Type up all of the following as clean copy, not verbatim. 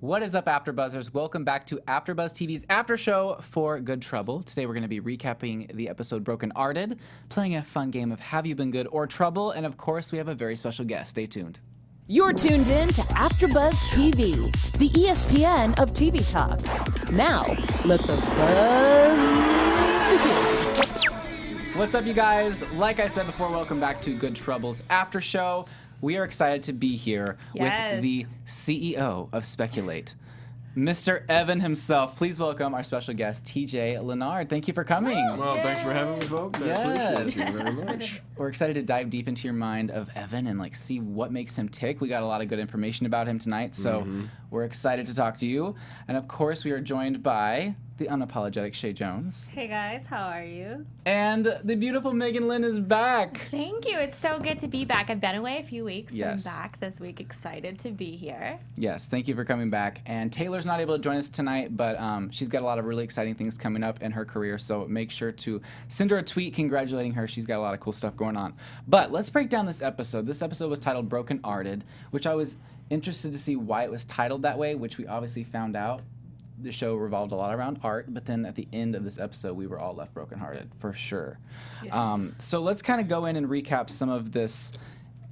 What is up, AfterBuzzers? Welcome back to AfterBuzz TV's After Show for Good Trouble. Today we're going to be recapping the episode Broken Hearted, playing a fun game of Have You Been Good or Trouble, and of course we have a very special guest. Stay tuned. You're tuned in to AfterBuzz TV, the ESPN of TV talk. Now, let the buzz begin. What's up, you guys? Like I said before, welcome back to Good Trouble's After Show. We are excited to be here with the CEO of Speculate, Mr. Evan himself. Please welcome our special guest, TJ Linnard. Thank you for coming. Well, thanks for having me, folks. I appreciate you very much. We're excited to dive deep into your mind of Evan and see what makes him tick. We got a lot of good information about him tonight, so we're excited to talk to you. And of course, we are joined by the unapologetic Chae Jones. Hey guys, how are you? And the beautiful Meagan Lynn is back. Thank you. It's so good to be back. I've been away a few weeks, Yes. but I'm back this week. Excited to be here. Yes, thank you for coming back. And Taylor's not able to join us tonight, but she's got a lot of really exciting things coming up in her career, so make sure to send her a tweet congratulating her. She's got a lot of cool stuff going on. But let's break down this episode. This episode was titled Broken Hearted, which I was interested to see why it was titled that way, which we obviously found out. The show revolved a lot around art, but then at the end of this episode, we were all left brokenhearted, for sure. Yes. So let's kind of go in and recap some of this,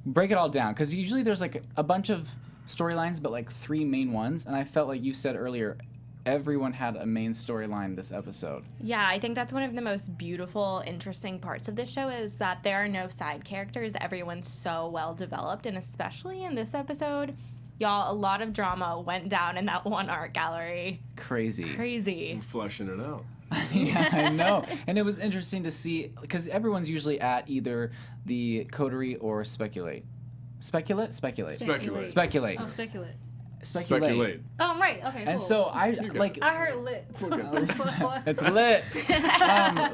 break it all down, because usually there's a bunch of storylines, but three main ones, and I felt like you said earlier, everyone had a main storyline this episode. Yeah, I think that's one of the most beautiful, interesting parts of this show is that there are no side characters. Everyone's so well developed, and especially in this episode, y'all, a lot of drama went down in that one art gallery. Crazy. I'm fleshing it out. Yeah, I know. And it was interesting to see, because everyone's usually at either the coterie or Speculate. Speculate. Oh, Speculate. Oh, right. Okay, cool. And so I heard lit. it's lit.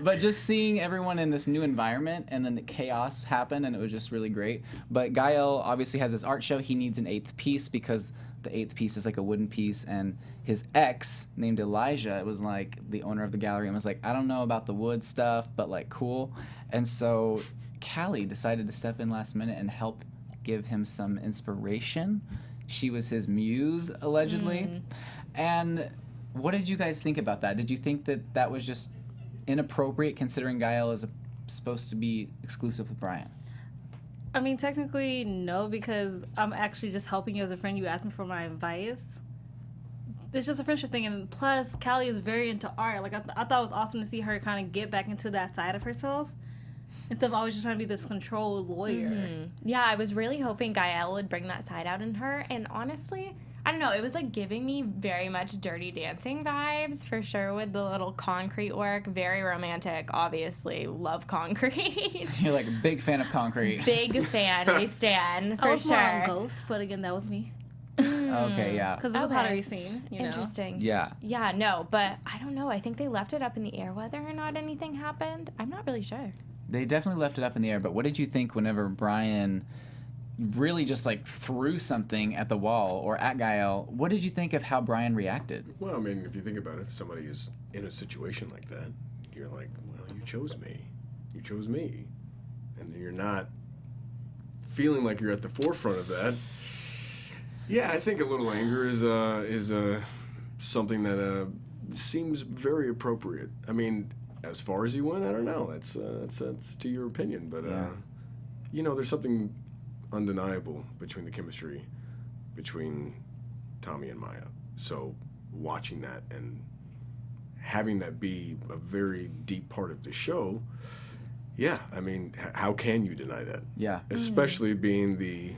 But just seeing everyone in this new environment and then the chaos happen, and it was just really great. But Gael obviously has this art show. He needs an eighth piece because the eighth piece is like a wooden piece, and his ex named Elijah was the owner of the gallery and was like, I don't know about the wood stuff, but cool. And so Callie decided to step in last minute and help give him some inspiration. She was his muse, allegedly. And what did you guys think about that? Did you think that that was just inappropriate considering Gael is supposed to be exclusive with Brian? I mean, technically, no, because I'm actually just helping you as a friend. You asked me for my advice. It's just a friendship thing. And plus, Callie is very into art. I thought it was awesome to see her kind of get back into that side of herself, instead of always just trying to be this controlled lawyer. Yeah, I was really hoping Gael would bring that side out in her. And honestly, I don't know, it was giving me very much Dirty Dancing vibes, for sure, with the little concrete work. Very romantic, obviously. Love concrete. You're a big fan of concrete. Big fan. We stan, for I was more on sure. Ghost, but again, that was me. Okay, yeah. Because of the pottery scene, Interesting. Yeah. Yeah, no, but I don't know. I think they left it up in the air whether or not anything happened. I'm not really sure. They definitely left it up in the air, but what did you think whenever Brian really just threw something at the wall or at Gael? What did you think of how Brian reacted? Well, I mean, if you think about it, if somebody is in a situation like that, you're like, well, you chose me. You chose me. And you're not feeling like you're at the forefront of that. Yeah, I think a little anger is something that seems very appropriate. I mean, as far as he went, I don't know. That's to your opinion, but there's something undeniable between the chemistry between Tommy and Maya. So watching that and having that be a very deep part of the show, yeah, I mean, how can you deny that? Yeah. Especially being the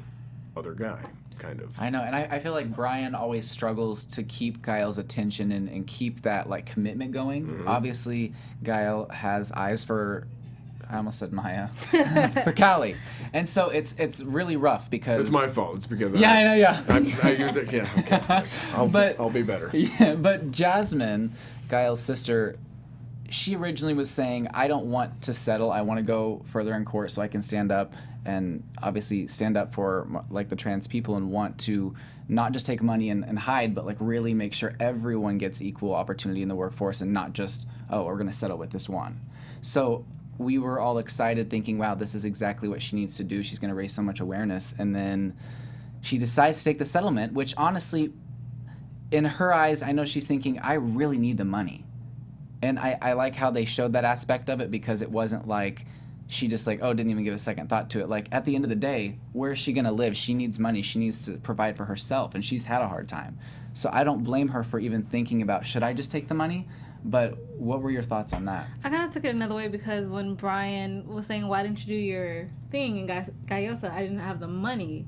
other guy. Kind of. I know, and I feel like Brian always struggles to keep Gael's attention and keep that commitment going. Obviously, Gael has eyes for, I almost said Maya, for Callie, and so it's really rough because it's my fault. It's because I know, yeah. I used it. Yeah, okay. I'll be better. Yeah, but Jasmine, Gael's sister, she originally was saying, I don't want to settle. I want to go further in court so I can stand up and obviously stand up for the trans people and want to not just take money and hide, but really make sure everyone gets equal opportunity in the workforce and not just, we're going to settle with this one. So we were all excited thinking, wow, this is exactly what she needs to do. She's going to raise so much awareness. And then she decides to take the settlement, which honestly in her eyes, I know she's thinking, I really need the money. And I like how they showed that aspect of it, because it wasn't like she just like, oh, didn't even give a second thought to it. Like, at the end of the day, where is she going to live? She needs money. She needs to provide for herself, and she's had a hard time. So I don't blame her for even thinking about, should I just take the money? But what were your thoughts on that? I kind of took it another way, because when Brian was saying, why didn't you do your thing? And Gaio said, I didn't have the money.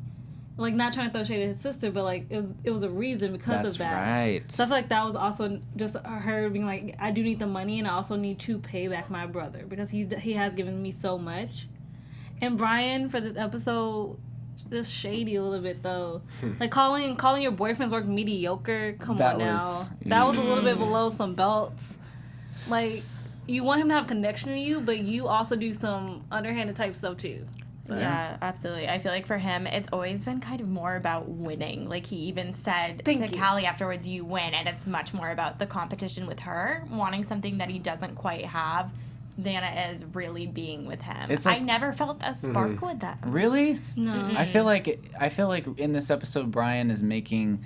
Like, not trying to throw shade at his sister, but, like, it was a reason because of that. That's right. So I feel like that was also just her being like, I do need the money, and I also need to pay back my brother, because he has given me so much. And Brian, for this episode, just shady a little bit, though. Like, calling your boyfriend's work mediocre, come That on now. was- That was a little bit below some belts. Like, you want him to have connection to you, but you also do some underhanded type stuff, too. So. Yeah, absolutely. I feel like for him, it's always been kind of more about winning. Like, he even said Thank to you. Callie afterwards, you win. And it's much more about the competition with her, wanting something that he doesn't quite have, than it is really being with him. It's like- I never felt a spark with them. Really? No. I feel like in this episode, Brian is making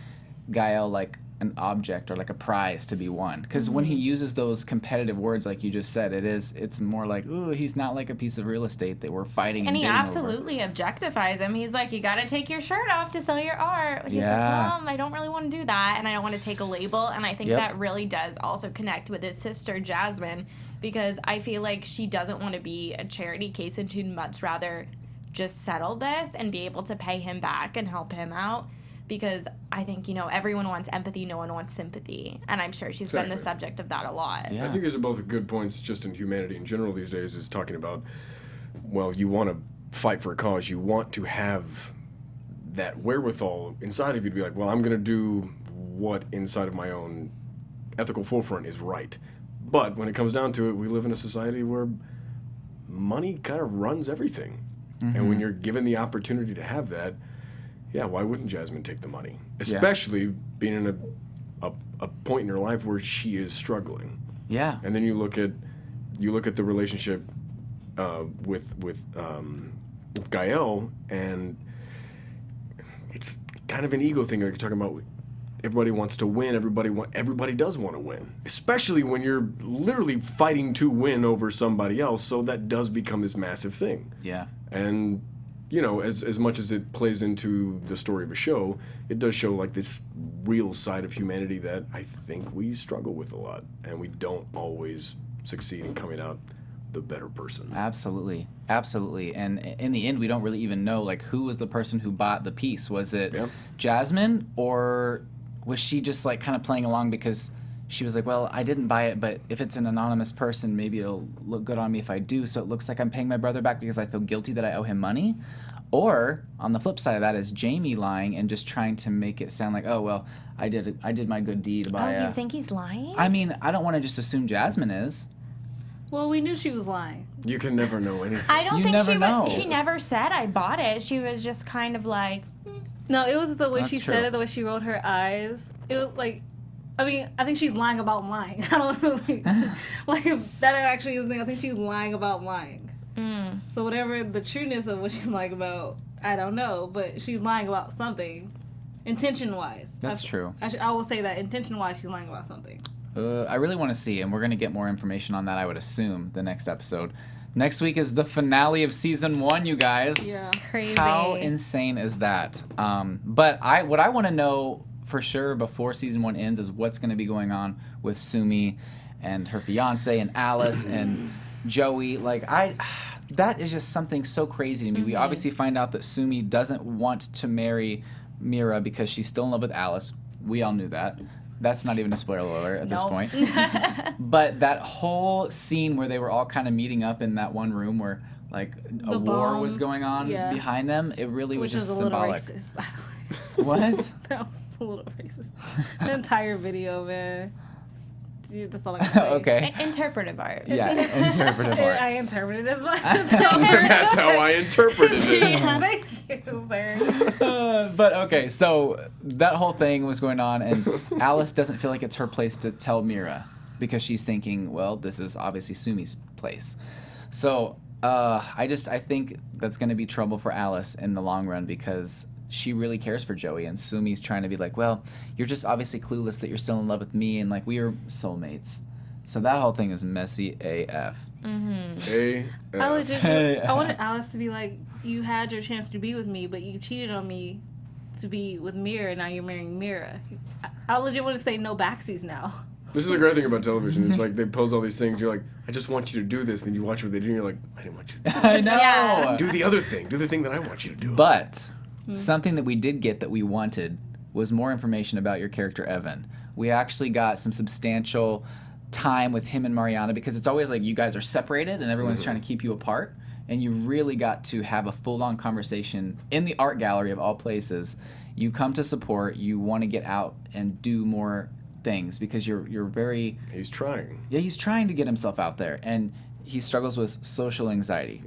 Gael like an object or like a prize to be won. Because when he uses those competitive words, like you just said, it's more like, ooh, he's not like a piece of real estate that we're fighting. And he bidding over. absolutely objectifies him. He's like, you got to take your shirt off to sell your art. He's Yeah. like, I don't really want to do that, and I don't want to take a label. And I think Yep. that really does also connect with his sister, Jasmine, because I feel like she doesn't want to be a charity case, and she'd much rather just settle this and be able to pay him back and help him out. Because I think, everyone wants empathy, no one wants sympathy. And I'm sure she's been the Exactly. subject of that a lot. Yeah. I think these are both good points just in humanity in general these days, is talking about, well, you want to fight for a cause. You want to have that wherewithal inside of you to be like, well, I'm going to do what inside of my own ethical forefront is right. But when it comes down to it, we live in a society where money kind of runs everything. And when you're given the opportunity to have that, yeah, why wouldn't Jasmine take the money? Especially being in a point in her life where she is struggling. Yeah. And then you look at the relationship with Gael, and it's kind of an ego thing. Like you're talking about, everybody wants to win. Everybody does want to win, especially when you're literally fighting to win over somebody else. So that does become this massive thing. Yeah. And as much as it plays into the story of a show, it does show like this real side of humanity that I think we struggle with a lot, and we don't always succeed in coming out the better person. Absolutely. And in the end, we don't really even know, like, who was the person who bought the piece. Was it Jasmine, or was she just like kind of playing along because she was like, well, I didn't buy it, but if it's an anonymous person, maybe it'll look good on me if I do, so it looks like I'm paying my brother back because I feel guilty that I owe him money? Or on the flip side of that is Jamie lying and just trying to make it sound like, oh, well, I did my good deed by Oh, you think he's lying? I mean, I don't want to just assume Jasmine is. Well, we knew she was lying. You can never know anything. I don't You think never know. she never said I bought it. She was just kind of like, No, it was the way That's she true. said it, the way she rolled her eyes. It was like, I mean, I think she's lying about lying. I don't know, like that actually is the thing. I think she's lying about lying. So whatever the trueness of what she's lying about, I don't know, but she's lying about something, intention-wise. That's true. I will say that intention-wise, she's lying about something. I really want to see, and we're going to get more information on that, I would assume, the next episode. Next week is the finale of season 1, you guys. Yeah. crazy. How insane is that? But what I want to know for sure before season 1 ends is what's going to be going on with Sumi and her fiance and Alice and Joey. Like, that is just something so crazy to me. We obviously find out that Sumi doesn't want to marry Mira because she's still in love with Alice. We all knew that. That's not even a spoiler alert at this Nope. point. But that whole scene where they were all kind of meeting up in that one room where like a The war was bombs, going on yeah. behind them, it really was Which just is a little symbolic. racist, by the way. What? That was a little racist. The entire video, man. Dude, that's all I can say. Okay. Interpretive art. Yeah, interpretive art. I interpreted it as much. That's how I interpreted it. Thank you, sir. But okay, so that whole thing was going on, and Alice doesn't feel like it's her place to tell Mira because she's thinking, well, this is obviously Sumi's place. So I think that's going to be trouble for Alice in the long run because she really cares for Joey, and Sumi's trying to be like, well, you're just obviously clueless that you're still in love with me, and like we are soulmates. So that whole thing is messy AF. I legit, I wanted Alice to be like, you had your chance to be with me, but you cheated on me to be with Mira, and now you're marrying Mira. I legit want to say no backsies now. This is the great thing about television. It's like they pose all these things. You're like, I just want you to do this. Then you watch what they do, and you're like, I didn't want you to do I know. Yeah. do the other thing. Do the thing that I want you to do. But something that we did get that we wanted was more information about your character, Evan. We actually got some substantial time with him and Mariana, because it's always like you guys are separated and everyone's trying to keep you apart. And you really got to have a full-on conversation in the art gallery of all places. You come to support. You want to get out and do more things because you're very. He's trying. Yeah, he's trying to get himself out there, and he struggles with social anxiety.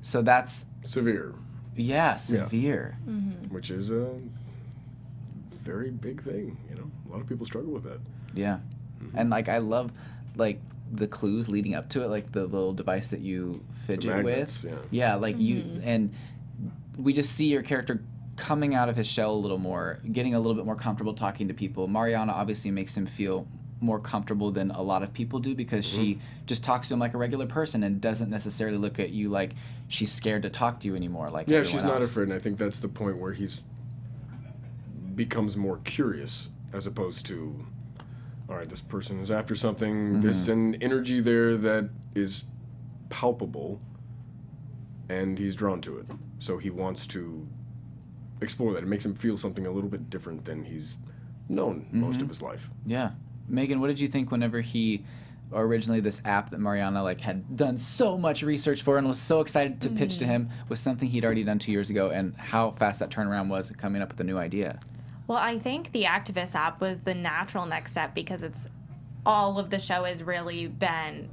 So that's severe. Yeah, severe. Which is a very big thing. You know, a lot of people struggle with that. Yeah, and like I love like the clues leading up to it, like the little device that you fidget magnets, with. yeah. Like you, and we just see your character coming out of his shell a little more, getting a little bit more comfortable talking to people. Mariana obviously makes him feel more comfortable than a lot of people do because she just talks to him like a regular person and doesn't necessarily look at you like she's scared to talk to you anymore. Like yeah, she's not else. afraid, and I think that's the point where he's becomes more curious as opposed to, all right, this person is after something. There's an energy there that is palpable, and he's drawn to it. So he wants to explore that. It makes him feel something a little bit different than he's known most of his life. Yeah. Meagan, what did you think whenever he originally this app that Mariana like had done so much research for and was so excited to pitch to him was something he'd already done 2 years ago, and how fast that turnaround was coming up with a new idea? Well, I think the Activist app was the natural next step because it's all of the show has really been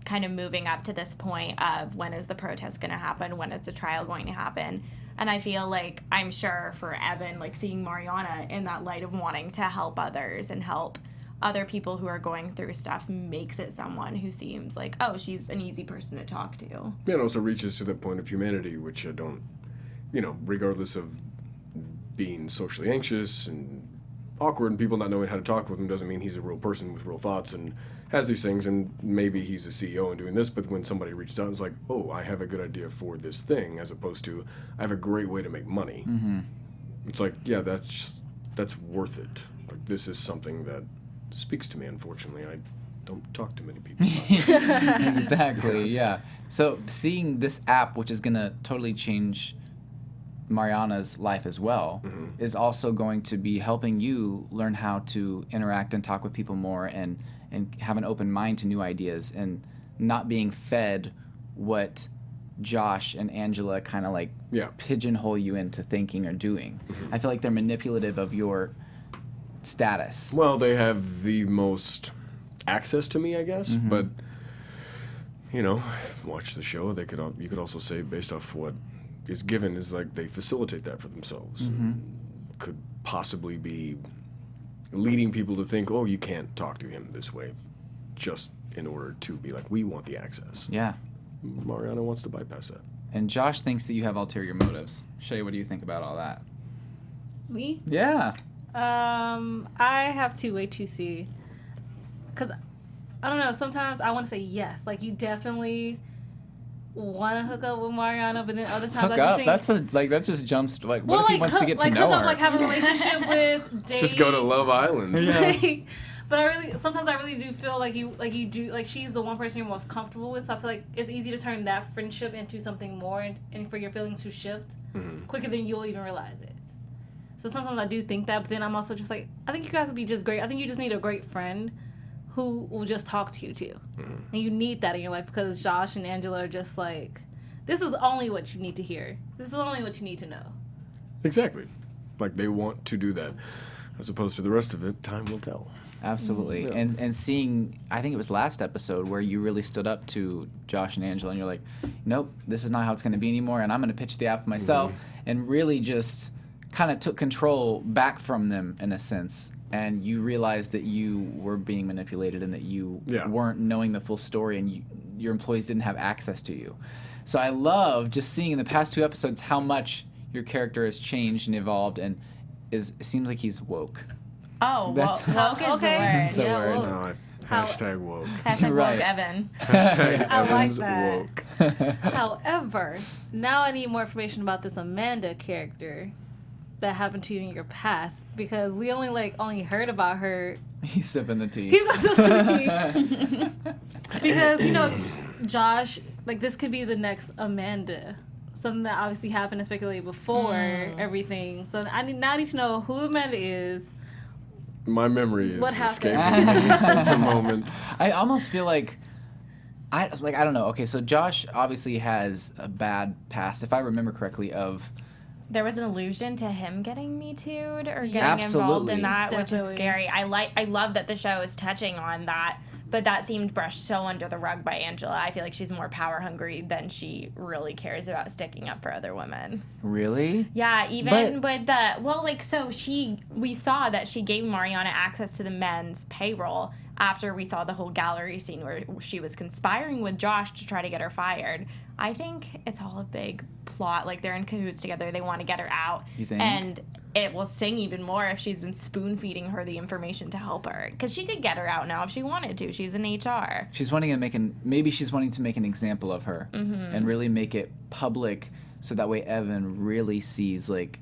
kind of moving up to this point of when is the protest going to happen, when is the trial going to happen. And I feel like, I'm sure for Evan, like seeing Mariana in that light of wanting to help others and help other people who are going through stuff makes it someone who seems like, oh, she's an easy person to talk to. Yeah, it also reaches to the point of humanity, which I don't, you know, regardless of being socially anxious and awkward and people not knowing how to talk with him doesn't mean he's a real person with real thoughts and has these things, and maybe he's a CEO and doing this, but when somebody reaches out and is like, oh, I have a good idea for this thing, as opposed to, I have a great way to make money. It's like, yeah, that's worth it. Like, this is something that speaks to me, unfortunately. I don't talk to many people about it. Exactly, yeah. So seeing this app, which is going to totally change Mariana's life as well, is also going to be helping you learn how to interact and talk with people more and have an open mind to new ideas and not being fed what Josh and Angela kind of like pigeonhole you into thinking or doing. I feel like they're manipulative of your status. Well, they have the most access to me, I guess, but, you know, watch the show. You could also say, based off what is given, is like they facilitate that for themselves. Could possibly be leading people to think, oh, you can't talk to him this way, just in order to be like, we want the access. Yeah. Mariana wants to bypass that. And Josh thinks that you have ulterior motives. Chae, what do you think about all that? Me? Yeah. I have to wait to see. Because, I don't know, sometimes I want to say yes. Like, you definitely want to hook up with Mariana, but then other times Hook I up? just think... That just jumps, like, what well, if he like, wants to get to like, know hook her? up, like, have a relationship with, date. Just go to Love Island. But sometimes I really do feel like you do, like, she's the one person you're most comfortable with, so I feel like it's easy to turn that friendship into something more and for your feelings to shift quicker than you'll even realize it. So sometimes I do think that, but then I'm also just like, I think you guys would be just great. I think you just need a great friend who will just talk to you too. And you need that in your life because Josh and Angela are just like, this is only what you need to hear. This is only what you need to know. Exactly. Like, they want to do that. As opposed to the rest of it, time will tell. Absolutely. Yeah. And seeing, I think it was last episode where you really stood up to Josh and Angela and you're like, nope, this is not how it's going to be anymore, and I'm going to pitch the app myself, and really just kind of took control back from them in a sense. And you realized that you were being manipulated and that you weren't knowing the full story, and your employees didn't have access to you. So I love just seeing in the past 2 episodes how much your character has changed and evolved, and it seems like he's woke. Oh, That's- woke is Okay. That's the the word. word. No, hashtag woke. Hashtag Right. woke Evan. Hashtag I like Evan's that. woke. However, now I need more information about this Amanda character that happened to you in your past, because we only heard about her. He's sipping the tea. He's about to because Josh, like, this could be the next Amanda. Something that obviously happened and speculated before everything. So I need to know who Amanda is. My memory is What happened? escaping me at the moment. I almost feel like I don't know. Okay, so Josh obviously has a bad past, if I remember correctly, of There was an allusion to him getting Me Too'd or getting involved Absolutely. in that, which is Definitely. scary. I love that the show is touching on that, but that seemed brushed so under the rug by Angela. I feel like she's more power hungry than she really cares about sticking up for other women. really. Yeah, even with we saw that she gave Mariana access to the men's payroll after we saw the whole gallery scene where she was conspiring with Josh to try to get her fired. I think it's all a big plot. Like, they're in cahoots together. They want to get her out. You think? And it will sting even more if she's been spoon-feeding her the information to help her. Because she could get her out now if she wanted to. She's in HR. She's wanting to make an example of her and really make it public, so that way Evan really sees, like,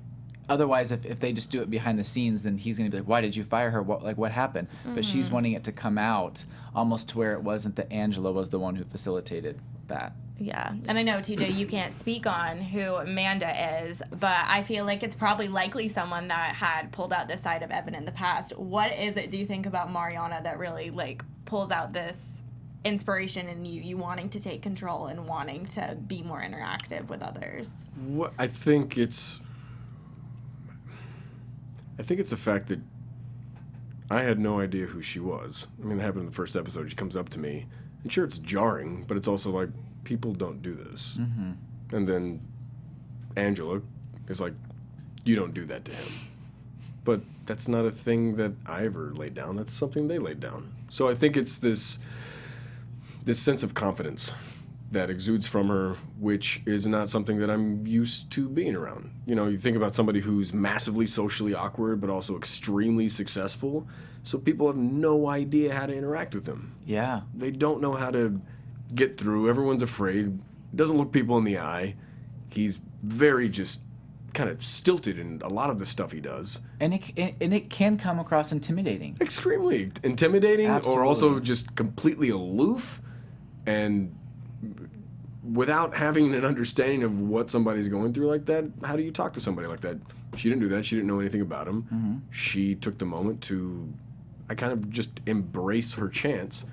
otherwise if they just do it behind the scenes, then he's going to be like, why did you fire her? What happened? But she's wanting it to come out almost to where it wasn't that Angela was the one who facilitated that. Yeah, and I know, TJ, you can't speak on who Amanda is, but I feel like it's probably likely someone that had pulled out this side of Evan in the past. What is it, do you think, about Mariana that really, like, pulls out this inspiration in you wanting to take control and wanting to be more interactive with others? I think it's the fact that I had no idea who she was. I mean, it happened in the first episode. She comes up to me, and sure, it's jarring, but it's also like, people don't do this. And then Angela is like, you don't do that to him. But that's not a thing that I ever laid down. That's something they laid down. So I think it's this sense of confidence that exudes from her, which is not something that I'm used to being around. You think about somebody who's massively socially awkward, but also extremely successful. So people have no idea how to interact with him. Yeah. They don't know how to get through. Everyone's afraid. Doesn't look people in the eye. He's very just kind of stilted in a lot of the stuff he does. And it can come across intimidating. Extremely intimidating, or also Absolutely. just completely aloof, and without having an understanding of what somebody's going through like that. How do you talk to somebody like that? She didn't do that. She didn't know anything about him. She took the moment to, I kind of just embrace her chance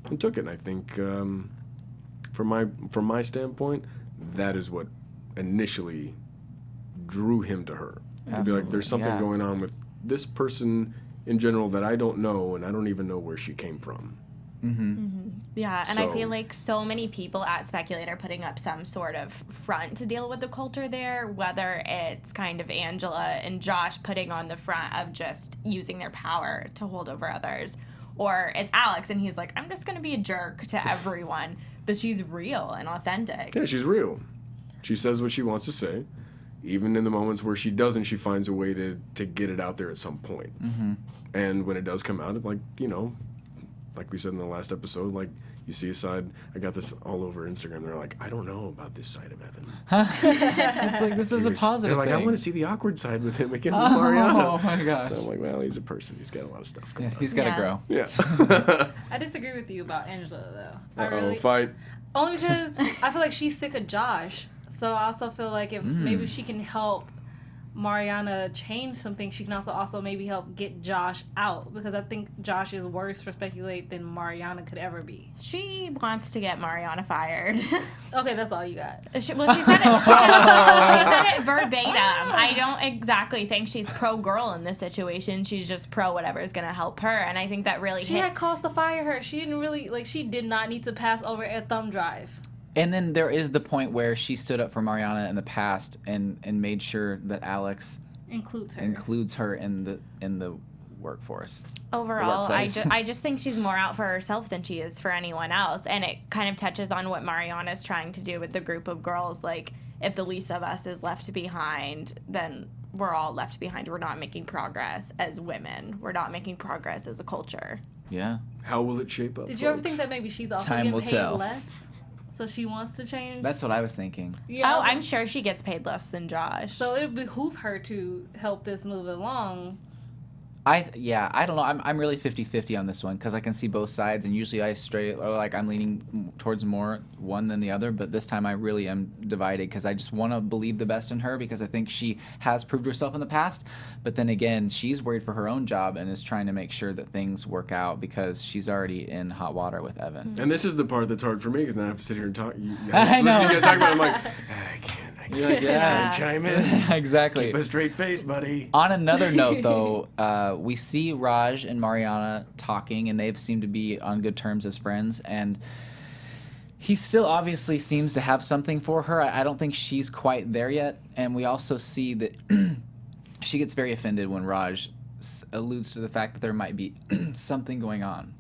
and took it. And I think from my standpoint, that is what initially drew him to her. To be like, there's something Absolutely, yeah. going on with this person in general that I don't know, and I don't even know where she came from. Yeah, and I So- feel like so many people at Speculate are putting up some sort of front to deal with the culture there, whether it's kind of Angela and Josh putting on the front of just using their power to hold over others, or it's Alex and he's like, I'm just going to be a jerk to everyone, but she's real and authentic. Yeah, she's real. She says what she wants to say. Even in the moments where she doesn't, she finds a way to get it out there at some point. And when it does come out, like, like we said in the last episode, like, you see a side. I got this all over Instagram. They're like, I don't know about this side of Evan. It's like, this is a positive They're like, thing. I want to see the awkward side with him again with Mariana. Oh my gosh. And I'm like, well, he's a person. He's got a lot of stuff going Yeah, he's got to Yeah. grow. on. Yeah. I disagree with you about Angela, though. I Uh-oh, really, fight. only because I feel like she's sick of Josh. So I also feel like if maybe she can help Mariana change something, she can also maybe help get Josh out, because I think Josh is worse for Speculate than Mariana could ever be. She wants to get Mariana fired. Okay, that's all you got. She said it. She said it verbatim. I don't exactly think she's pro girl in this situation. She's just pro whatever is going to help her, and I think that really She hit. had cause to fire her. She didn't really, she did not need to pass over a thumb drive. And then there is the point where she stood up for Mariana in the past and made sure that Alex Includes her. includes her in the workforce. Overall, workplace. I just think she's more out for herself than she is for anyone else. And it kind of touches on what Mariana's trying to do with the group of girls. Like, if the least of us is left behind, then we're all left behind. We're not making progress as women. We're not making progress as a culture. Yeah. How will it shape up? Did you ever folks? think that maybe she's also Time will getting paid tell. less? So she wants to change? That's what I was thinking. Yeah. Oh, I'm sure she gets paid less than Josh. So it would behoove her to help this move along. I don't know. I'm really 50-50 on this one because I can see both sides, and usually I'm leaning towards more one than the other, but this time I really am divided because I just want to believe the best in her because I think she has proved herself in the past, but then again, she's worried for her own job and is trying to make sure that things work out because she's already in hot water with Evan. And this is the part that's hard for me because now I have to sit here and talk. I know. Listen to you guys talk about it, I'm like, I can't Yeah. chime in. Exactly. Keep a straight face, buddy. On another note, though, we see Raj and Mariana talking, and they've seemed to be on good terms as friends. And he still obviously seems to have something for her. I don't think she's quite there yet. And we also see that she gets very offended when Raj alludes to the fact that there might be something going on.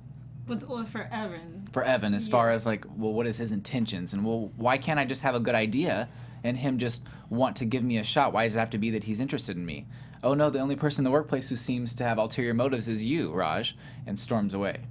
For Evan. For Evan, as far as like, well, what is his intentions? And well, why can't I just have a good idea and him just want to give me a shot? Why does it have to be that he's interested in me? Oh no, the only person in the workplace who seems to have ulterior motives is you, Raj, and storms away.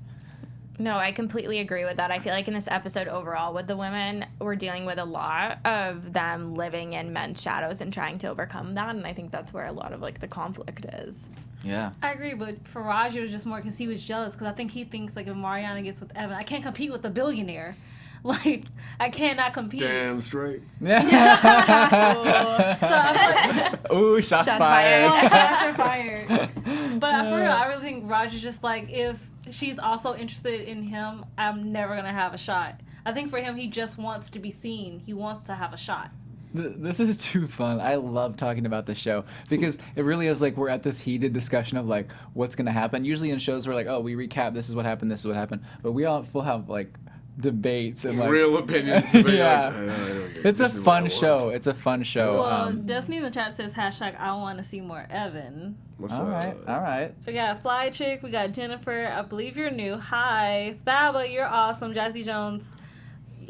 No, I completely agree with that. I feel like in this episode overall with the women, we're dealing with a lot of them living in men's shadows and trying to overcome that, and I think that's where a lot of like the conflict is. Yeah. I agree, but for Raj, it was just more because he was jealous. Because I think he thinks like if Mariana gets with Evan, I can't compete with the billionaire. Like I cannot compete. Damn straight. So I'm like, Ooh, shots Shots fired. fired. shots are fired. But for real, I really think Raj is just like, if she's also interested in him, I'm never gonna have a shot. I think for him, he just wants to be seen. He wants to have a shot. This is too fun. I love talking about the show because it really is like we're at this heated discussion of like what's gonna happen. Usually in shows we're like, oh, we recap, this is what happened, but we all will have like debates and like Real opinions. But Yeah. I don't get it. It's a This is what I fun want. show. It's a fun show. Well, Destiny in the chat says hashtag I want to see more Evan. What's all right, all right. We got Fly Chick. We got Jennifer. I believe you're new. Hi, Faba. You're awesome. Chae Jones.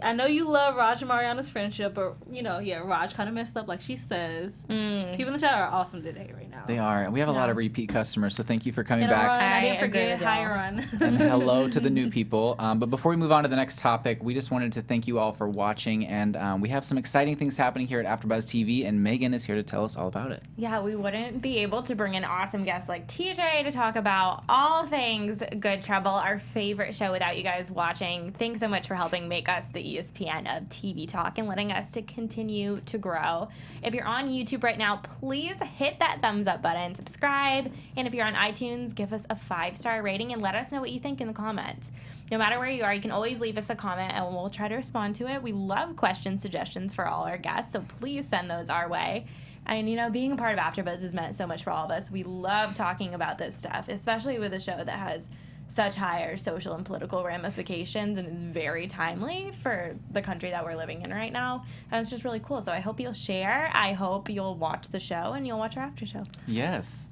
I know you love Raj and Mariana's friendship, but Raj kind of messed up, like she says. People in the chat are awesome today, right now. They are, and we have a lot of repeat customers, so thank you for coming back. Run, I I didn't agree forget. with Hi, y'all. Run. And hello to the new people. But before we move on to the next topic, we just wanted to thank you all for watching, and we have some exciting things happening here at AfterBuzz TV, and Meagan is here to tell us all about it. Yeah, we wouldn't be able to bring in awesome guests like TJ to talk about all things Good Trouble, our favorite show, without you guys watching. Thanks so much for helping make us the ESPN of TV talk and letting us to continue to grow. If you're on YouTube right now, please hit that thumbs up button, subscribe, and if you're on iTunes, give us a 5-star rating and let us know what you think in the comments. No matter where you are, you can always leave us a comment and we'll try to respond to it. We love questions, suggestions for all our guests, so please send those our way. And, being a part of AfterBuzz has meant so much for all of us. We love talking about this stuff, especially with a show that has such higher social and political ramifications and is very timely for the country that we're living in right now. And it's just really cool. So I hope you'll share. I hope you'll watch the show and you'll watch our after show. Yes.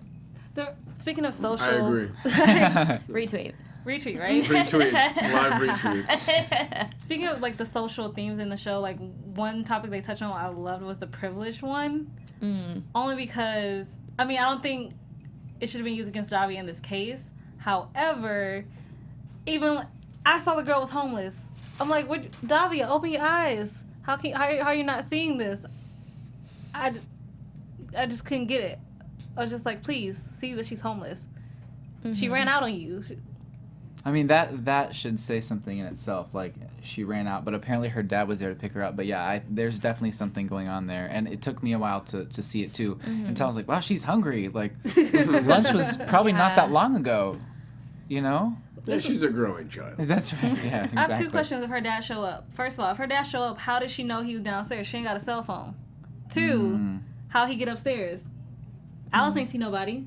Speaking of social, I agree. Retweet. retweet, right? Retweet. Live retweet. Speaking of like the social themes in the show, like one topic they touched on I loved was the privilege one. Only because I don't think it should have been used against Davia in this case. However, even I saw the girl was homeless. I'm like, what, Davia, open your eyes. How are you not seeing this? I just couldn't get it. I was just like, please see that she's homeless. She ran out on you. That should say something in itself. Like, she ran out, but apparently her dad was there to pick her up. But yeah, there's definitely something going on there. And it took me a while to see it too. Until I was like, wow, she's hungry. Like, lunch was probably not that long ago. Yeah, she's a growing child. That's right. Yeah, exactly. I have two questions if her dad show up. First of all, if her dad show up, how did she know he was downstairs? She ain't got a cell phone. Two, how he get upstairs? Alice ain't see nobody.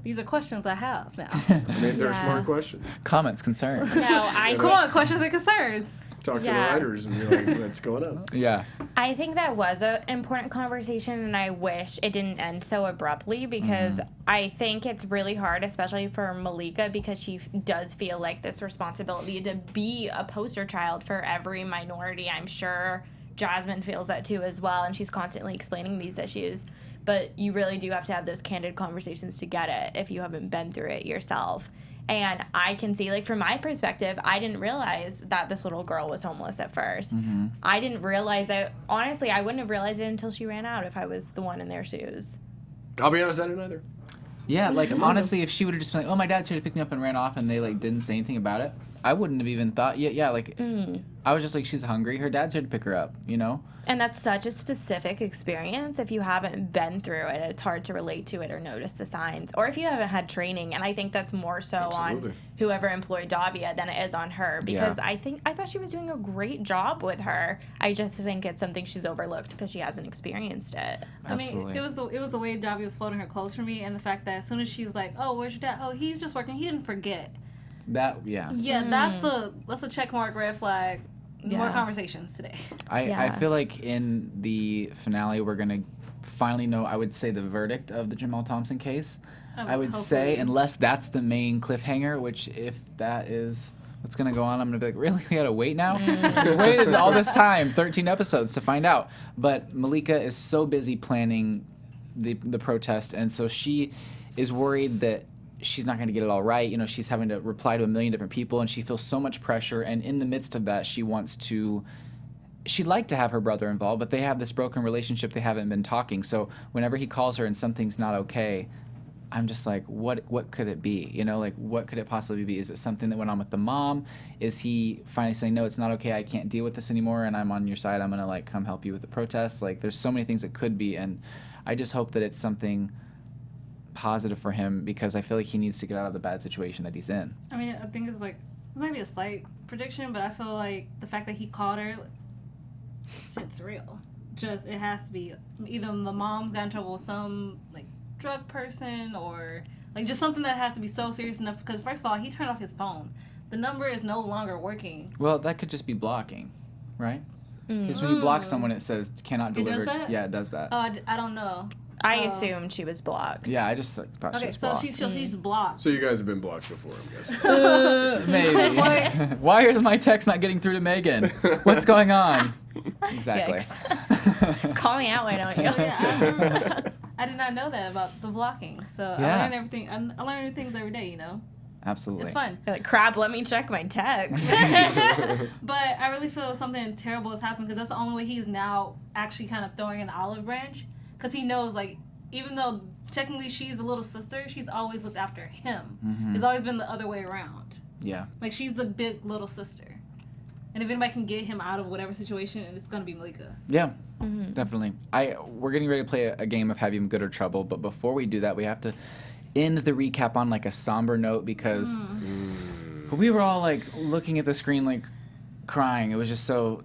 These are questions I have now. They're smart questions. Comments, concerns. Come on, questions and concerns. Talk to the writers and be like, what's going on? Yeah. I think that was an important conversation, and I wish it didn't end so abruptly because I think it's really hard, especially for Malika, because she does feel like this responsibility to be a poster child for every minority, I'm sure, Jasmine feels that too as well, and she's constantly explaining these issues. But you really do have to have those candid conversations to get it if you haven't been through it yourself. And I can see, like, from my perspective, I didn't realize that this little girl was homeless at first. Mm-hmm. I didn't realize it. Honestly, I wouldn't have realized it until she ran out if I was the one in their shoes. I'll be honest, I didn't either. Yeah, like, honestly, if she would have just been like, oh, my dad's here to pick me up and ran off, and they, like, didn't say anything about it, I wouldn't have even thought, I was just like, she's hungry. Her dad's here to pick her up, you know? And that's such a specific experience. If you haven't been through it, it's hard to relate to it or notice the signs. Or if you haven't had training, and I think that's more so on whoever employed Davia than it is on her. Because I thought she was doing a great job with her. I just think it's something she's overlooked because she hasn't experienced it. Absolutely. I mean, it was the way Davia was folding her clothes for me, and the fact that as soon as she's like, oh, where's your dad? Oh, he's just working. He didn't forget. Yeah, that's a check mark, red flag. More conversations today. I feel like in the finale we're gonna finally know, I would say, the verdict of the Jamal Thompson case. I would say, unless that's the main cliffhanger, which if that is what's gonna go on, I'm gonna be like, really? We gotta wait now? We waited all this time, 13 episodes to find out. But Malika is so busy planning the protest, and so she is worried that she's not going to get it all right. You know, she's having to reply to a million different people, and she feels so much pressure. And in the midst of that, she'd like to have her brother involved, but they have this broken relationship. They haven't been talking. So whenever he calls her and something's not okay, I'm just like, what could it be? You know, like, what could it possibly be? Is it something that went on with the mom? Is he finally saying, no, it's not okay, I can't deal with this anymore, and I'm on your side, I'm going to, like, come help you with the protests? Like, there's so many things it could be, and I just hope that it's something positive for him, because I feel like he needs to get out of the bad situation that he's in. I mean, I think it's like, it might be a slight prediction, but I feel like the fact that he called her, shit's real. Just, it has to be either the mom got in trouble with some, like, drug person, or, like, just something that has to be so serious enough, because first of all, he turned off his phone. The number is no longer working. Well, that could just be blocking, right? Because when you block someone, it says cannot deliver. It does that? Yeah, it does that. Oh, I don't know. I assumed she was blocked. Yeah, I just thought she was blocked. Okay, so she's blocked. So you guys have been blocked before, I'm guessing. Maybe. Why is my text not getting through to Meagan? What's going on? Exactly. Call me out, why don't you? I did not know that about the blocking. So Yeah. I learn everything. I learn new things every day, you know? Absolutely. It's fun. You're like, crap, let me check my text. But I really feel something terrible has happened, because that's the only way he's now actually kind of throwing an olive branch. Because he knows, like, even though technically she's a little sister, she's always looked after him. Mm-hmm. It's always been the other way around. Yeah. Like, she's the big little sister. And if anybody can get him out of whatever situation, it's going to be Malika. Yeah, definitely. We're getting ready to play a game of Have You Been Good or Trouble, but before we do that, we have to end the recap on, like, a somber note, because we were all, like, looking at the screen, like, crying. It was just so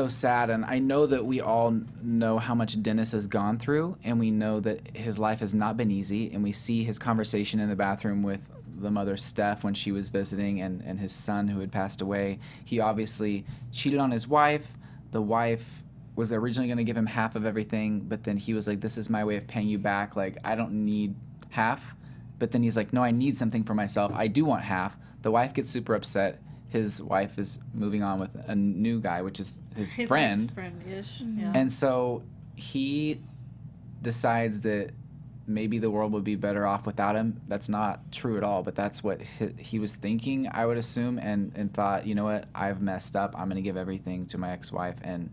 sad, and I know that we all know how much Dennis has gone through, and we know that his life has not been easy, and we see his conversation in the bathroom with the mother, Steph, when she was visiting, and his son who had passed away. He obviously cheated on his wife. The wife was originally going to give him half of everything, but then he was like, this is my way of paying you back, like, I don't need half. But then he's like, no, I need something for myself, I do want half. The wife gets super upset. His wife is moving on with a new guy, which is his friend. Friend-ish, yeah. And so he decides that maybe the world would be better off without him. That's not true at all, but that's what he was thinking, I would assume, and thought, you know what, I've messed up. I'm going to give everything to my ex-wife. And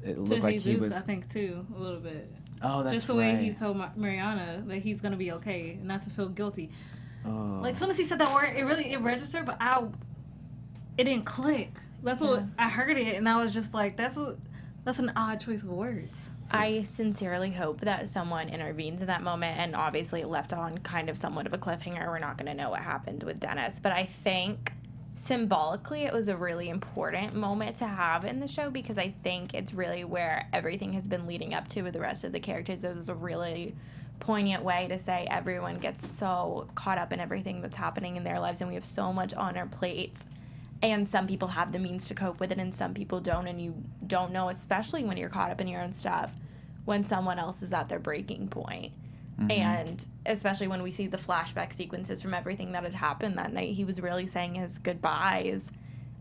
it looked like he was... I think, too, a little bit. Oh, that's just the right. way he told Mariana that he's going to be okay, not to feel guilty. Oh. Like, as soon as he said that word, it registered, but it didn't click. That's what I heard it, and I was just like, that's an odd choice of words. I sincerely hope that someone intervenes in that moment, and obviously it left on kind of somewhat of a cliffhanger. We're not going to know what happened with Dennis, but I think symbolically it was a really important moment to have in the show, because I think it's really where everything has been leading up to with the rest of the characters. It was a really poignant way to say everyone gets so caught up in everything that's happening in their lives, and we have so much on our plates, and some people have the means to cope with it and some people don't, and you don't know, especially when you're caught up in your own stuff, when someone else is at their breaking point. And especially when we see the flashback sequences from everything that had happened that night, he was really saying his goodbyes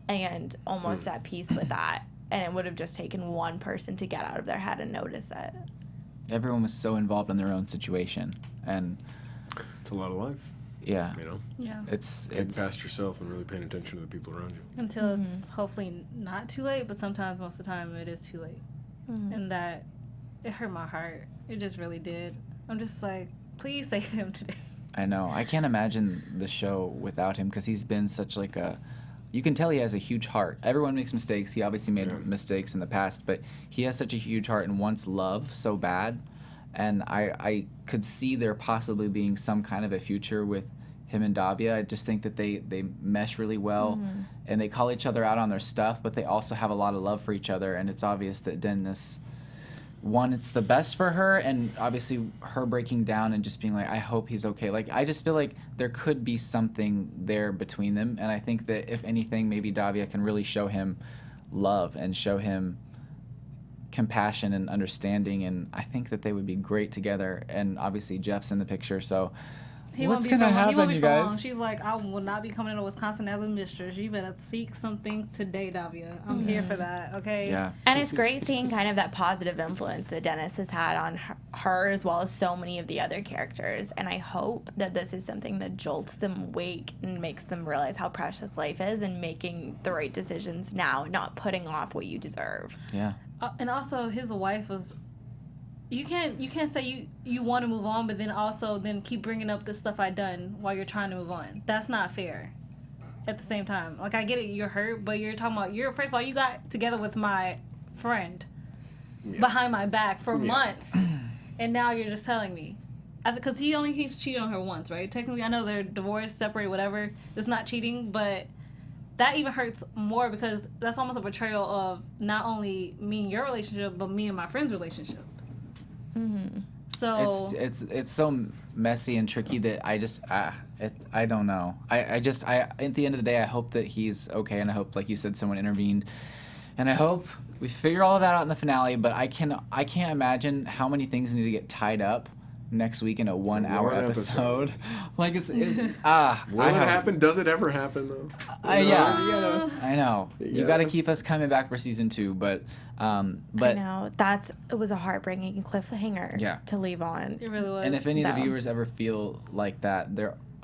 and almost at peace with that. and it would have just taken one person to get out of their head and notice it. Everyone was so involved in their own situation, and It's a lot of life, yeah, you know? Yeah. it's Getting past yourself and really paying attention to the people around you. Until it's hopefully not too late, but sometimes, most of the time, it is too late. And that, it hurt my heart. It just really did. I'm just like, please save him today. I know. I can't imagine the show without him because he's been such like a. You can tell he has a huge heart. Everyone makes mistakes. He obviously made mistakes in the past, but he has such a huge heart and wants love so bad. And I could see there possibly being some kind of a future with him and Davia. I just think that they mesh really well, and they call each other out on their stuff, but they also have a lot of love for each other. And it's obvious that Dennis, one, it's the best for her, and obviously her breaking down and just being like, I hope he's okay. Like, I just feel like there could be something there between them, and I think that if anything, maybe Davia can really show him love and show him compassion and understanding, and I think that they would be great together. And obviously Jeff's in the picture, so He what's won't be gonna from, he happen, won't be you from guys? long. She's like, I will not be coming to Wisconsin as a mistress. You better speak something today, Davia. I'm here for that, okay? Yeah. And it's great seeing kind of that positive influence that Dennis has had on her as well as so many of the other characters. And I hope that this is something that jolts them awake and makes them realize how precious life is and making the right decisions now, not putting off what you deserve. Yeah. And also, his wife was. You can't say you want to move on, but then keep bringing up the stuff I done while you're trying to move on. That's not fair. At the same time, like, I get it, you're hurt, but you're talking about first of all, you got together with my friend behind my back for months, and now you're just telling me, because he's cheated on her once, right? Technically, I know they're divorced, separated, whatever. It's not cheating, but that even hurts more because that's almost a betrayal of not only me and your relationship, but me and my friend's relationship. So it's so messy and tricky that I just I don't know. I at the end of the day, I hope that he's okay, and I hope, like you said, someone intervened, and I hope we figure all of that out in the finale. But I can't imagine how many things need to get tied up next week in a 1 hour episode. Like Will it happen? Does it ever happen though? I know. You got to keep us coming back for season 2, but I know it was a heartbreaking cliffhanger to leave on. It really was. And if any of the viewers ever feel like that,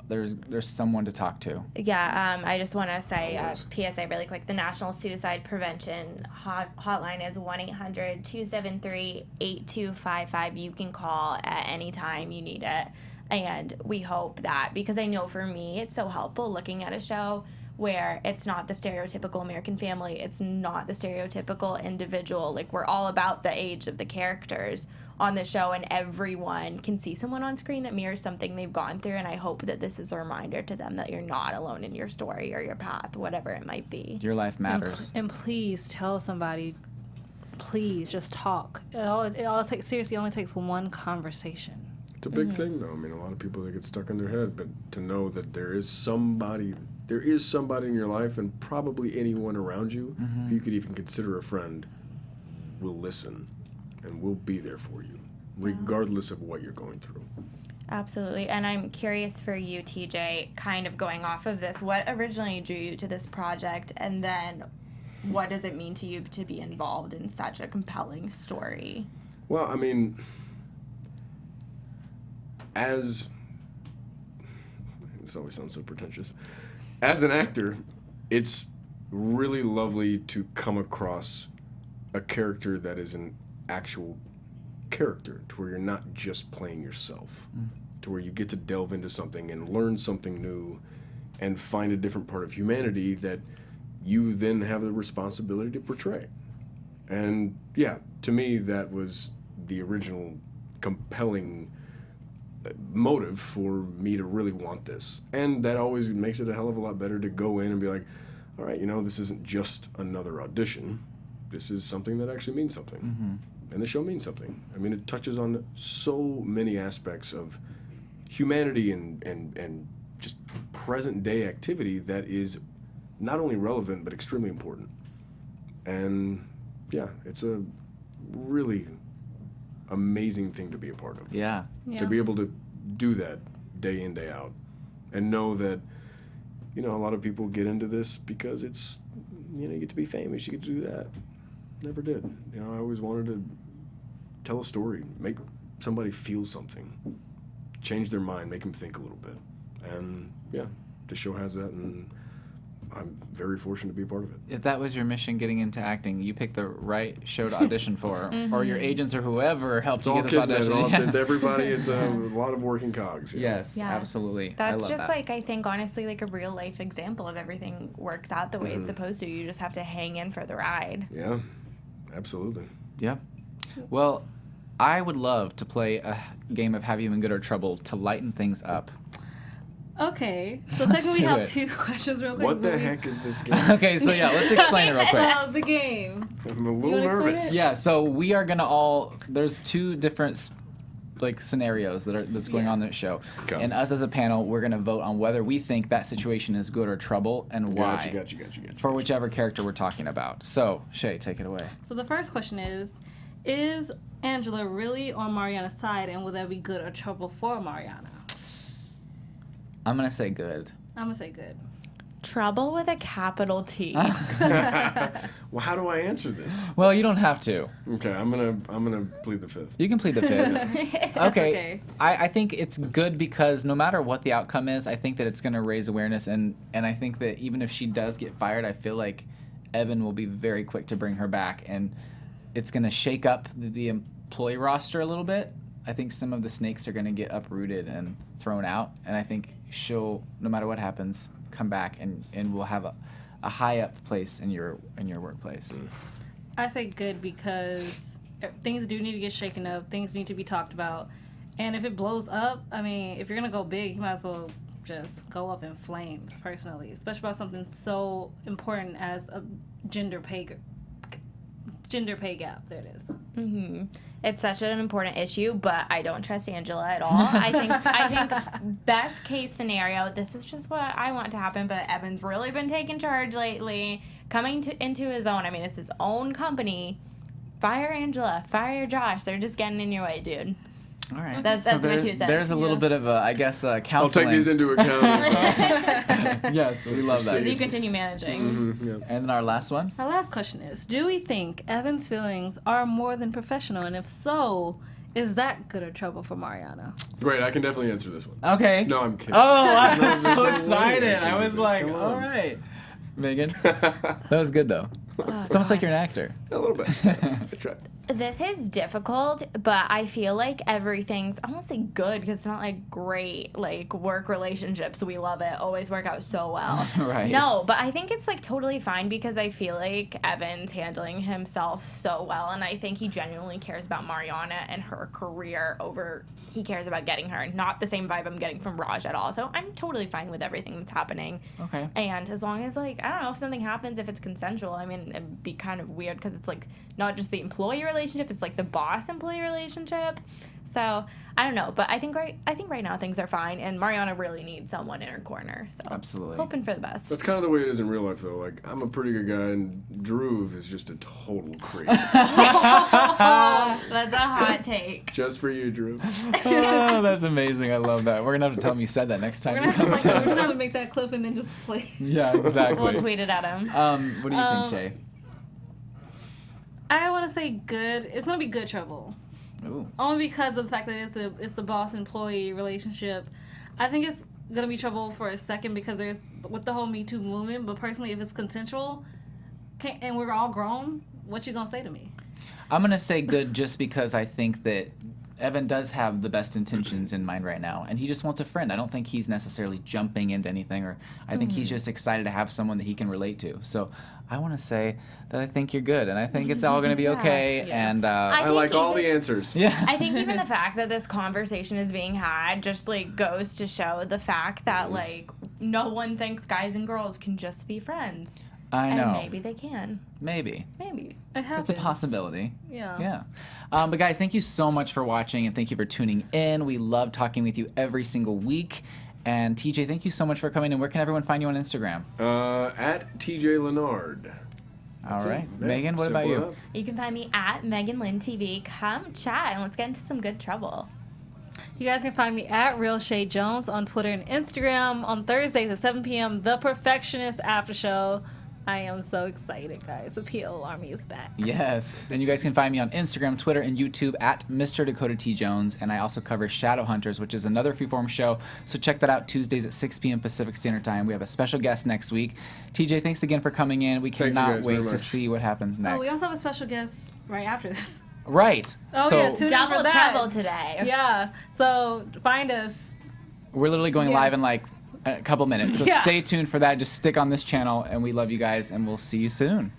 there's someone to talk to. Yeah, I just want to say PSA really quick. The National Suicide Prevention Hotline is 1-800-273-8255. You can call at any time you need it. And we hope that, because I know for me, it's so helpful looking at a show where it's not the stereotypical American family. It's not the stereotypical individual. Like, we're all about the age of the characters on the show, and everyone can see someone on screen that mirrors something they've gone through, and I hope that this is a reminder to them that you're not alone in your story or your path, whatever it might be. Your life matters. And please tell somebody, please just talk. It only takes one conversation. It's a big thing, though. I mean, a lot of people, they get stuck in their head, but to know that there is somebody in your life, and probably anyone around you who you could even consider a friend, will listen and will be there for you, regardless of what you're going through. Absolutely. And I'm curious for you, TJ, kind of going off of this, what originally drew you to this project, and then what does it mean to you to be involved in such a compelling story? Well, I mean, this always sounds so pretentious. As an actor, it's really lovely to come across a character that is an actual character, to where you're not just playing yourself, to where you get to delve into something and learn something new and find a different part of humanity that you then have the responsibility to portray. And yeah, to me, that was the original compelling motive for me to really want this. And that always makes it a hell of a lot better to go in and be like, all right, this isn't just another audition. This is something that actually means something. And the show means something. I mean, it touches on so many aspects of humanity and just present day activity that is not only relevant, but extremely important. And yeah, it's a really amazing thing to be a part of. Yeah. To be able to do that day in, day out, and know that, a lot of people get into this because it's, you get to be famous, you get to do that. Never did. You know, I always wanted to tell a story, make somebody feel something, change their mind, make them think a little bit. And yeah, the show has that, and I'm very fortunate to be a part of it. If that was your mission getting into acting, you picked the right show to audition for, or your agents or whoever helped you get this audition. It's everybody. It's a lot of working cogs. Yeah. Yes, absolutely. That's I love just that. like, I think, honestly, like a real life example of everything works out the way it's supposed to. You just have to hang in for the ride. Yeah, absolutely. Yeah. Well, I would love to play a game of Have You Been Good or Trouble to lighten things up. Okay, so technically we do have it. 2 questions real quick. What the but heck is this game? Okay, so yeah, let's explain it real quick. The game. I'm a You little wanna explain nervous. it? Yeah, so we are gonna there's 2 different like scenarios that's going on in the show. Okay. And us as a panel, we're gonna vote on whether we think that situation is good or trouble and why. Gotcha. For whichever character we're talking about. So, Chae, take it away. So the first question is Angela really on Mariana's side, and will that be good or trouble for Mariana? I'm gonna say good. I'm gonna say good. Trouble with a capital T. Well, how do I answer this? Well, you don't have to. Okay, I'm gonna plead the fifth. You can plead the fifth. okay. I think it's good because no matter what the outcome is, I think that it's going to raise awareness. And I think that even if she does get fired, I feel like Evan will be very quick to bring her back. And it's going to shake up the employee roster a little bit. I think some of the snakes are going to get uprooted and thrown out. And I think she'll, no matter what happens, come back and we'll have a high up place in your workplace. I say good because things do need to get shaken up. Things need to be talked about. And if it blows up, I mean, if you're going to go big, you might as well just go up in flames, personally. Especially about something so important as a gender pay gap. There it is. Mm-hmm. It's such an important issue, but I don't trust Angela at all. I think best case scenario, this is just what I want to happen, but Evan's really been taking charge lately, coming into his own. I mean, it's his own company. Fire Angela, fire Josh. They're just getting in your way, dude. All right. That's So my 2 cents. There's a little bit of I guess, counseling. I'll take these into account as well. Yes, we love that. As you continue managing. Mm-hmm, yeah. And then our last one. My last question is, do we think Evan's feelings are more than professional? And if so, is that good or trouble for Mariana? Great, I can definitely answer this one. Okay. No, I'm kidding. Oh, I was so Wait, excited. I was like, come on. all right. Meagan, that was good, though. It's almost like you're an actor. A little bit. I tried. This is difficult, but I feel like everything's, I won't say good because it's not like great, like work relationships. We love it. Always work out so well. Right. No, but I think it's like totally fine because I feel like Evan's handling himself so well. And I think he genuinely cares about Mariana and her career over, he cares about getting her. Not the same vibe I'm getting from Raj at all. So I'm totally fine with everything that's happening. Okay. And as long as, like, I don't know, if something happens, if it's consensual, I mean, it'd be kind of weird because it's, like, not just the employee relationship, it's, like, the boss-employee relationship. So, I don't know. But I think right now things are fine, and Mariana really needs someone in her corner. So, Absolutely. hoping for the best. That's kind of the way it is in real life, though. Like, I'm a pretty good guy, and Dhruv is just a total creep. That's a hot take. Just for you, Dhruv. Oh, that's amazing. I love that. We're going to have to tell him you said that next time. We're you gonna come have to, we're on. just gonna make that clip and then just play. Yeah, exactly. We'll tweet it at him. What do you think, Chae? I want to say good. It's gonna be good trouble. Ooh. Only because of the fact that it's the boss-employee relationship. I think it's gonna be trouble for a second because there's with the whole Me Too movement. But personally, if it's consensual, and we're all grown, what you gonna say to me? I'm going to say good just because I think that Evan does have the best intentions in mind right now, and he just wants a friend. I don't think he's necessarily jumping into anything, or I think he's just excited to have someone that he can relate to. So I want to say that I think you're good, and I think it's all going to be okay. Yeah. And I think like all even- the answers. yeah, I think even the fact that this conversation is being had just, like, goes to show the fact that, like, no one thinks guys and girls can just be friends. I know. And maybe they can. Maybe. Maybe. It happens. It's a possibility. Yeah. Yeah. But guys, thank you so much for watching, and thank you for tuning in. We love talking with you every single week. And TJ, thank you so much for coming. And where can everyone find you on Instagram? At TJ Linnard. All right. Yeah, Meagan, what about simple you? enough. You can find me at Meagan Lynn TV. Come chat and let's get into some good trouble. You guys can find me at Real Chae Jones on Twitter and Instagram. On Thursdays at 7 p.m. The Perfectionist After Show. I am so excited, guys. The PL Army is back. Yes. And you guys can find me on Instagram, Twitter, and YouTube at Mr. Dakota T. Jones. And I also cover Shadowhunters, which is another freeform show. So check that out Tuesdays at 6 p.m. Pacific Standard Time. We have a special guest next week. TJ, thanks again for coming in. We Thank you cannot guys very wait to much. see what happens next. Oh, we also have a special guest right after this. Right. Oh, so yeah, tune in Double for that. trouble today. Yeah. So find us. we're literally going Yeah. live in like a couple minutes. So Yeah. stay tuned for that. Just stick on this channel. And we love you guys. And we'll see you soon.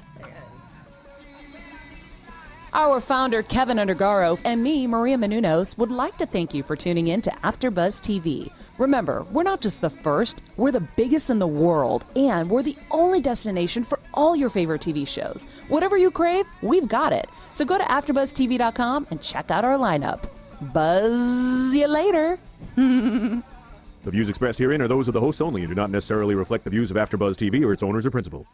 Our founder, Keven Undergaro, and me, Maria Menounos, would like to thank you for tuning in to AfterBuzz TV. Remember, we're not just the first, we're the biggest in the world, and we're the only destination for all your favorite TV shows. Whatever you crave, we've got it. So go to AfterBuzzTV.com and check out our lineup. Buzz you later. The views expressed herein are those of the hosts only and do not necessarily reflect the views of AfterBuzz TV or its owners or principals.